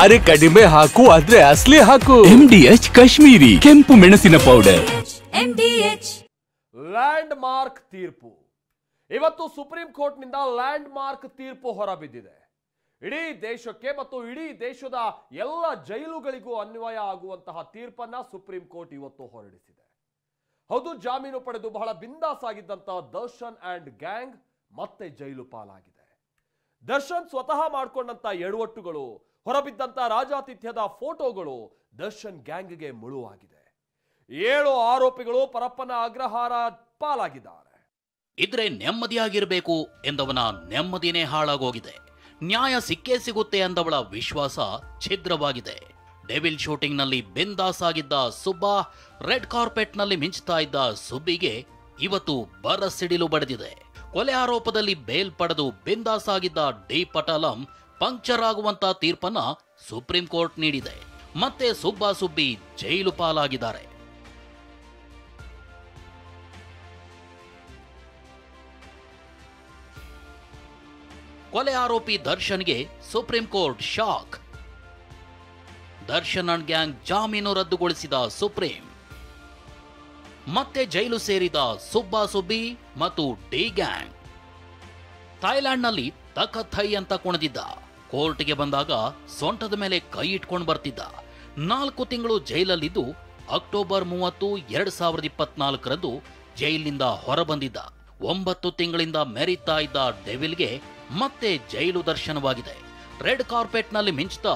ಅರೆ ಕಡಿಮೆ ಹಾಕು ಆದ್ರೆ ಅಸಲಿ ಹಾಕು. MDH ಕಾಶ್ಮೀರಿ ಕೆಂಪು ಮೆಣಸಿನ ಪೌಡರ್. MDH. ಲ್ಯಾಂಡ್ ಮಾರ್ಕ್ ತೀರ್ಪು. ಇವತ್ತು ಸುಪ್ರೀಂ ಕೋರ್ಟ್ ನಿಂದ ಲ್ಯಾಂಡ್ ಮಾರ್ಕ್ ತೀರ್ಪು ಹೊರಬಿದ್ದಿದೆ. ಇಡೀ ದೇಶಕ್ಕೆ ಮತ್ತು ಇಡೀ ದೇಶದ ಎಲ್ಲ ಜೈಲುಗಳಿಗೂ ಅನ್ವಯ ಆಗುವಂತಹ ತೀರ್ಪನ್ನ ಸುಪ್ರೀಂ ಕೋರ್ಟ್ ಇವತ್ತು ಹೊರಡಿಸಿದೆ. ಹೌದು, ಜಾಮೀನು ಪಡೆದು ಬಹಳ ಬಿಂದಾಸ್ ಆಗಿದ್ದಂತಹ ದರ್ಶನ್ ಅಂಡ್ ಗ್ಯಾಂಗ್ ಮತ್ತೆ ಜೈಲು ಪಾಲಾಗಿದೆ. ದರ್ಶನ್ ಸ್ವತಃ ಮಾಡಿಕೊಂಡಂತ ಎಡವಟ್ಟುಗಳು, ಹೊರಬಿದ್ದಂತ ರಾಜಾತಿಥ್ಯದ ಫೋಟೋಗಳು ದರ್ಶನ್ ಗ್ಯಾಂಗ್ಗೆ ಮುಳುವಾಗಿದೆ. 7 ಆರೋಪಿಗಳು ಪರಪ್ಪನ ಅಗ್ರಹಾರ ಪಾಲಾಗಿದ್ದಾರೆ. ಇದ್ರೆ ನೆಮ್ಮದಿಯಾಗಿರಬೇಕು ಎಂದವನ ನೆಮ್ಮದಿನೇ ಹಾಳಾಗೋಗಿದೆ. ನ್ಯಾಯ ಸಿಕ್ಕೇ ಸಿಗುತ್ತೆ ಎಂದವಳ ವಿಶ್ವಾಸ ಛಿದ್ರವಾಗಿದೆ. ಡೆವಿಲ್ ಶೂಟಿಂಗ್ ನಲ್ಲಿ ಬಿಂದಾಸ್ ಆಗಿದ್ದ ಸುಬ್ಬಾ, ರೆಡ್ ಕಾರ್ಪೆಟ್ ನಲ್ಲಿ ಮಿಂಚ್ತಾ ಇದ್ದ ಸುಬ್ಬಿಗೆ ಇವತ್ತು ಬರಸಿಡಿಲು ಬಡಿದಿದೆ. ಕೊಲೆ ಆರೋಪದಲ್ಲಿ ಬೇಲ್ ಪಡೆದು ಬಿಂದಾಸ್ ಆಗಿದ್ದ ಡಿ ಪಟಾಲಂ ಪಂಕ್ಚರ್ ಆಗುವಂತ ತೀರ್ಪನ್ನ ಸುಪ್ರೀಂ ಕೋರ್ಟ್ ನೀಡಿದೆ. ಮತ್ತೆ ಸುಬ್ಬಾ ಸುಬ್ಬಿ ಜೈಲು ಪಾಲಾಗಿದ್ದಾರೆ. ಕೊಲೆ ಆರೋಪಿ ದರ್ಶನ್ಗೆ supreme court shock. Darshan and gang ಜಾಮೀನು ರದ್ದುಗೊಳಿಸಿದ ಸುಪ್ರೀಂ. ಮತ್ತೆ ಜೈಲು ಸೇರಿದ ಸುಬ್ಬಾ ಸುಬ್ಬಿ ಮತ್ತು ಡಿ ಗ್ಯಾಂಗ್. ಥೈಲ್ಯಾಂಡ್ನಲ್ಲಿ ತಕಥೈ ಅಂತ ಕುಣಿದಿದ್ದ. ಕೋರ್ಟ್ಗೆ ಬಂದಾಗ ಸೊಂಟದ ಮೇಲೆ ಕೈ ಇಟ್ಕೊಂಡು ಬರ್ತಿದ್ದ. 4 ತಿಂಗಳು ಜೈಲಲ್ಲಿದ್ದು ಅಕ್ಟೋಬರ್ 30, 2024ರಂದು ಜೈಲಿನಿಂದ ಹೊರಬಂದಿದ್ದ. 9 ತಿಂಗಳಿಂದ ಮೆರೀತಾ ಇದ್ದ ಡೆವಿಲ್ಗೆ ಮತ್ತೆ ಜೈಲು ದರ್ಶನವಾಗಿದೆ. ರೆಡ್ ಕಾರ್ಪೆಟ್ ನಲ್ಲಿ ಮಿಂಚ್ತಾ,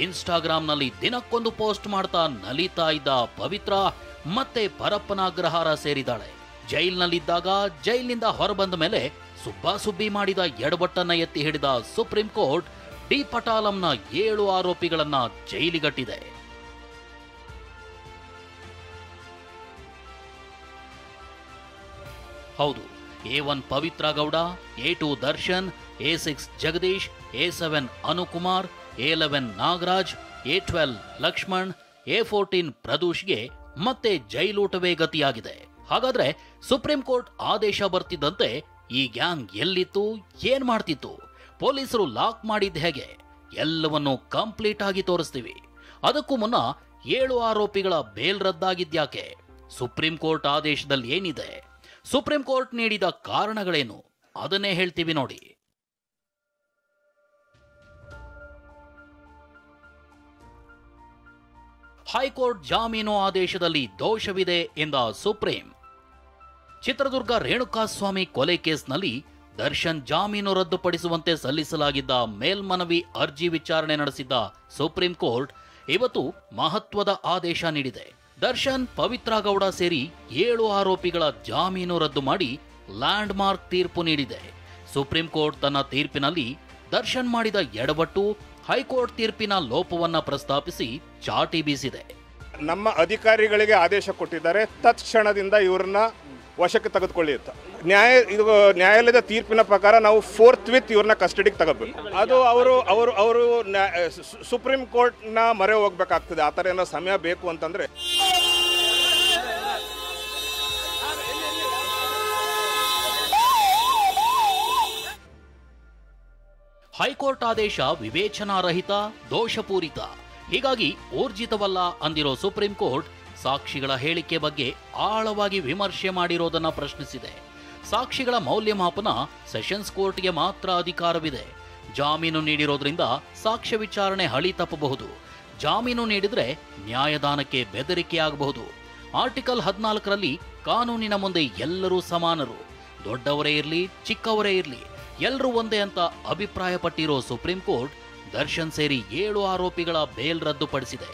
ಇನ್ಸ್ಟಾಗ್ರಾಂನಲ್ಲಿ ದಿನಕ್ಕೊಂದು ಪೋಸ್ಟ್ ಮಾಡ್ತಾ ನಲಿತಾ ಇದ್ದ ಪವಿತ್ರ ಮತ್ತೆ ಪರಪ್ಪನ ಅಗ್ರಹಾರ ಸೇರಿದಾಳೆ. ಜೈಲಿನಲ್ಲಿದ್ದಾಗ ಜೈಲಿನಿಂದ ಹೊರಬಂದ ಮೇಲೆ ಸುಬ್ಬಾ ಸುಬ್ಬಿ ಮಾಡಿದ ಎಡವಟ್ಟನ್ನ ಎತ್ತಿ ಹಿಡಿದ ಸುಪ್ರೀಂ ಕೋರ್ಟ್ ಡಿ ಪಟಾಲಂನ 7 ಆರೋಪಿಗಳನ್ನ ಜೈಲಿಗಟ್ಟಿದೆ. ಹೌದು, A1 Pavithra Gowda, A2 Darshan, A6 Jagadish, A7 Anukumar, A11 Nagaraj, A12 Lakshman, A14 ಪ್ರದೂಷ್ಗೆ ಮತ್ತೆ ಜೈಲೂಟವೇ ಗತಿಯಾಗಿದೆ. ಹಾಗಾದ್ರೆ ಸುಪ್ರೀಂ ಕೋರ್ಟ್ ಆದೇಶ ಬರ್ತಿದ್ದಂತೆ ಈ ಗ್ಯಾಂಗ್ ಎಲ್ಲಿತ್ತು, ಏನ್ ಮಾಡ್ತಿತ್ತು, ಪೊಲೀಸರು ಲಾಕ್ ಮಾಡಿದ್ ಹೇಗೆ, ಎಲ್ಲವನ್ನೂ ಕಂಪ್ಲೀಟ್ ಆಗಿ ತೋರಿಸ್ತೀವಿ. ಅದಕ್ಕೂ ಮುನ್ನ 7 ಆರೋಪಿಗಳ ಬೇಲ್ ರದ್ದಾಗಿದ್ಯಾಕೆ, ಸುಪ್ರೀಂ ಕೋರ್ಟ್ ಆದೇಶದಲ್ಲಿ ಏನಿದೆ, ಸುಪ್ರೀಂ ಕೋರ್ಟ್ ನೀಡಿದ ಕಾರಣಗಳೇನು, ಅದನ್ನೇ ಹೇಳ್ತೀವಿ ನೋಡಿ. ಹೈಕೋರ್ಟ್ ಜಾಮೀನು ಆದೇಶದಲ್ಲಿ ದೋಷವಿದೆ ಎಂದ ಸುಪ್ರೀಂ. ಚಿತ್ರದುರ್ಗ ರೇಣುಕಾಸ್ವಾಮಿ ಕೊಲೆ ಕೇಸ್ನಲ್ಲಿ ದರ್ಶನ್ ಜಾಮೀನು ರದ್ದುಪಡಿಸುವಂತೆ ಸಲ್ಲಿಸಲಾಗಿದ್ದ ಮೇಲ್ಮನವಿ ಅರ್ಜಿ ವಿಚಾರಣೆ ನಡೆಸಿದ್ದ ಸುಪ್ರೀಂ ಕೋರ್ಟ್ ಇವತ್ತು ಮಹತ್ವದ ಆದೇಶ ನೀಡಿದೆ. ದರ್ಶನ್, ಪವಿತ್ರ ಗೌಡ ಸೇರಿ 7 ಆರೋಪಿಗಳ ಜಾಮೀನು ರದ್ದು ಮಾಡಿ ಲ್ಯಾಂಡ್ ಮಾರ್ಕ್ ತೀರ್ಪು ನೀಡಿದೆ. ಸುಪ್ರೀಂ ಕೋರ್ಟ್ ತನ್ನ ತೀರ್ಪಿನಲ್ಲಿ ದರ್ಶನ್ ಮಾಡಿದ ಎಡವಟ್ಟು, ಹೈಕೋರ್ಟ್ ತೀರ್ಪಿನ ಲೋಪವನ್ನ ಪ್ರಸ್ತಾಪಿಸಿ ಚಾಟಿ ಬೀಸಿದೆ. ನಮ್ಮ ಅಧಿಕಾರಿಗಳಿಗೆ ಆದೇಶ ಕೊಟ್ಟಿದ್ದಾರೆ, ತತ್ಕ್ಷಣದಿಂದ ಇವ್ರನ್ನ ವಶಕ್ಕೆ ತೆಗೆದುಕೊಳ್ಳಿ ಅಂತ. ನ್ಯಾಯಾಲಯದ ತೀರ್ಪಿನ ಪ್ರಕಾರ ನಾವು 4th ವಿತ್ ಇವ್ರನ್ನ ಕಸ್ಟಡಿಗೆ ತಗೋಬೇಕು. ಅದು ಅವರು ಸುಪ್ರೀಂ ಕೋರ್ಟ್ನ ಮೊರೆ ಹೋಗ್ಬೇಕಾಗ್ತದೆ. ಆ ಥರ ಏನೋ ಸಮಯ ಬೇಕು ಅಂತಂದ್ರೆ ಹೈಕೋರ್ಟ್ ಆದೇಶ ವಿವೇಚನಾರಹಿತ, ದೋಷಪೂರಿತ, ಹೀಗಾಗಿ ಊರ್ಜಿತವಲ್ಲ ಅಂದಿರೋ ಸುಪ್ರೀಂ ಕೋರ್ಟ್ ಸಾಕ್ಷಿಗಳ ಹೇಳಿಕೆ ಬಗ್ಗೆ ಆಳವಾಗಿ ವಿಮರ್ಶೆ ಮಾಡಿರೋದನ್ನ ಪ್ರಶ್ನಿಸಿದೆ. ಸಾಕ್ಷಿಗಳ ಮೌಲ್ಯಮಾಪನ ಸೆಷನ್ಸ್ ಕೋರ್ಟ್ಗೆ ಮಾತ್ರ ಅಧಿಕಾರವಿದೆ. ಜಾಮೀನು ನೀಡಿರೋದ್ರಿಂದ ಸಾಕ್ಷ್ಯ ವಿಚಾರಣೆ ಹಳಿ ತಪ್ಪಬಹುದು. ಜಾಮೀನು ನೀಡಿದ್ರೆ ನ್ಯಾಯದಾನಕ್ಕೆ ಬೆದರಿಕೆಯಾಗಬಹುದು. ಆರ್ಟಿಕಲ್ 14ರಲ್ಲಿ ಕಾನೂನಿನ ಮುಂದೆ ಎಲ್ಲರೂ ಸಮಾನರು, ದೊಡ್ಡವರೇ ಇರಲಿ ಚಿಕ್ಕವರೇ ಇರಲಿ ಎಲ್ಲರೂ ಒಂದೇ ಅಂತ ಅಭಿಪ್ರಾಯಪಟ್ಟಿರೋ ಸುಪ್ರೀಂ ಕೋರ್ಟ್ ದರ್ಶನ್ ಸೇರಿ 7 ಆರೋಪಿಗಳ ಬೇಲ್ ರದ್ದುಪಡಿಸಿದೆ.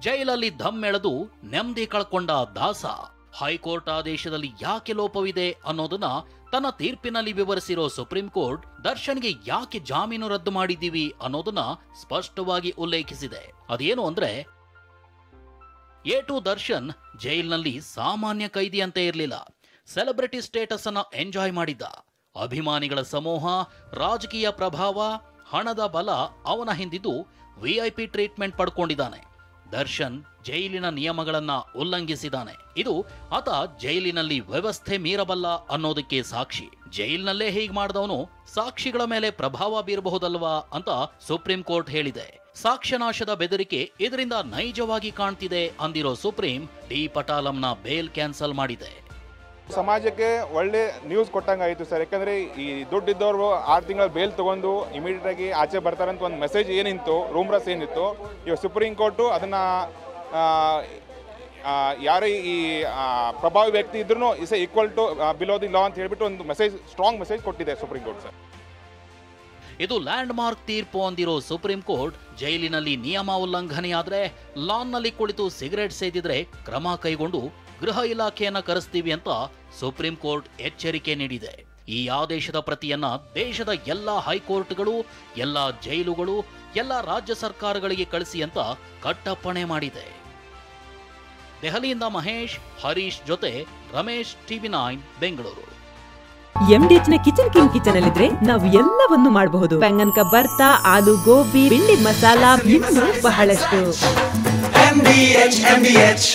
ಜೈಲಲ್ಲಿ ದಮ್ ಎಳೆದು ನೆಮ್ಮದಿ ಕಳ್ಕೊಂಡ ದಾಸ. ಹೈಕೋರ್ಟ್ ಆದೇಶದಲ್ಲಿ ಯಾಕೆ ಲೋಪವಿದೆ ಅನ್ನೋದನ್ನ ತನ್ನ ತೀರ್ಪಿನಲ್ಲಿ ವಿವರಿಸಿರೋ ಸುಪ್ರೀಂ ಕೋರ್ಟ್ ದರ್ಶನ್ಗೆ ಯಾಕೆ ಜಾಮೀನು ರದ್ದು ಮಾಡಿದ್ದೀವಿ ಅನ್ನೋದನ್ನ ಸ್ಪಷ್ಟವಾಗಿ ಉಲ್ಲೇಖಿಸಿದೆ. ಅದೇನು ಅಂದ್ರೆ, A2 ದರ್ಶನ್ ಜೈಲಿನಲ್ಲಿ ಸಾಮಾನ್ಯ ಕೈದಿ ಅಂತ ಇರಲಿಲ್ಲ. ಸೆಲೆಬ್ರಿಟಿ ಸ್ಟೇಟಸ್ ಅನ್ನ ಎಂಜಾಯ್ ಮಾಡಿದ್ದ. ಅಭಿಮಾನಿಗಳ ಸಮೂಹ, ರಾಜಕೀಯ ಪ್ರಭಾವ, ಹಣದ ಬಲ ಅವನ ಹಿಂದಿದ್ದು VIP ಟ್ರೀಟ್ಮೆಂಟ್ ಪಡ್ಕೊಂಡಿದ್ದಾನೆ. ದರ್ಶನ್ ಜೈಲಿನ ನಿಯಮಗಳನ್ನ ಉಲ್ಲಂಘಿಸಿದ್ದಾನೆ. ಇದು ಆತ ಜೈಲಿನಲ್ಲಿ ವ್ಯವಸ್ಥೆ ಮೀರಬಲ್ಲ ಅನ್ನೋದಕ್ಕೆ ಸಾಕ್ಷಿ. ಜೈಲಿನಲ್ಲೇ ಹೀಗೆ ಮಾಡಿದವನು ಸಾಕ್ಷಿಗಳ ಮೇಲೆ ಪ್ರಭಾವ ಬೀರಬಹುದಲ್ವಾ ಅಂತ ಸುಪ್ರೀಂ ಕೋರ್ಟ್ ಹೇಳಿದೆ. ಸಾಕ್ಷ್ಯನಾಶದ ಬೆದರಿಕೆ ಇದರಿಂದ ನೈಜವಾಗಿ ಕಾಣ್ತಿದೆ ಅಂದಿರೋ ಸುಪ್ರೀಂ ಡಿ ಪಟಾಲಂನ ಬೇಲ್ ಕ್ಯಾನ್ಸಲ್ ಮಾಡಿದೆ. ಸಮಾಜಕ್ಕೆ ಒಳ್ಳೆ ನ್ಯೂಸ್ ಕೊಟ್ಟಂಗಾಯಿತು ಸರ್. ಯಾಕಂದರೆ ಈ ದುಡ್ಡಿದ್ದವರು 6 ತಿಂಗಳ ಬೇಲ್ ತೊಗೊಂಡು ಇಮಿಡಿಯೇಟ್ ಆಗಿ ಆಚೆ ಬರ್ತಾರಂತ ಒಂದು ಮೆಸೇಜ್ ಏನಿತ್ತು, ರೂಮ್ರಸ್ ಏನಿತ್ತು, ಇವಾಗ ಸುಪ್ರೀಂ ಕೋರ್ಟು ಅದನ್ನು ಯಾರೇ ಈ ಪ್ರಭಾವಿ ವ್ಯಕ್ತಿ ಇದ್ರೂ is equal to below the law ಅಂತ ಹೇಳ್ಬಿಟ್ಟು ಒಂದು ಮೆಸೇಜ್, ಸ್ಟ್ರಾಂಗ್ ಮೆಸೇಜ್ ಕೊಟ್ಟಿದೆ ಸುಪ್ರೀಂ ಕೋರ್ಟ್ ಸರ್. ಇದು ಲ್ಯಾಂಡ್ ಮಾರ್ಕ್ ತೀರ್ಪು ಅಂದಿರೋ ಸುಪ್ರೀಂ ಕೋರ್ಟ್ ಜೈಲಿನಲ್ಲಿ ನಿಯಮ ಉಲ್ಲಂಘನೆಯಾದ್ರೆ ಲಾನ್ನಲ್ಲಿ ಕುಳಿತು ಸಿಗರೆಟ್ ಸೇದಿದ್ರೆ ಕ್ರಮ ಕೈಗೊಂಡು ಗೃಹ ಇಲಾಖೆಯನ್ನ ಕರೆಸ್ತೀವಿ ಅಂತ ಸುಪ್ರೀಂ ಕೋರ್ಟ್ ಎಚ್ಚರಿಕೆ ನೀಡಿದೆ. ಈ ಆದೇಶದ ಪ್ರತಿಯನ್ನ ದೇಶದ ಎಲ್ಲಾ ಹೈಕೋರ್ಟ್ಗಳು, ಎಲ್ಲಾ ಜೈಲುಗಳು, ಎಲ್ಲಾ ರಾಜ್ಯ ಸರ್ಕಾರಗಳಿಗೆ ಕಳಿಸಿ ಅಂತ ಕಟ್ಟಪ್ಪಣೆ ಮಾಡಿದೆ. ದೆಹಲಿಯಿಂದ ಮಹೇಶ್, ಹರೀಶ್ ಜೊತೆ ರಮೇಶ್, TV9 ಬೆಂಗಳೂರು. MDH ನ ಕಿಚನ್ ಅಲ್ಲಿದ್ರೆ ನಾವು ಎಲ್ಲವನ್ನು ಮಾಡಬಹುದು. ಬೆಂಗನ್ ಕಾ ಬರ್ತಾ, ಆಲೂ ಗೋಬಿ, ಭಿಂಡಿ ಮಸಾಲಾ, ಇನ್ನೂ ಬಹಳಷ್ಟು. MDH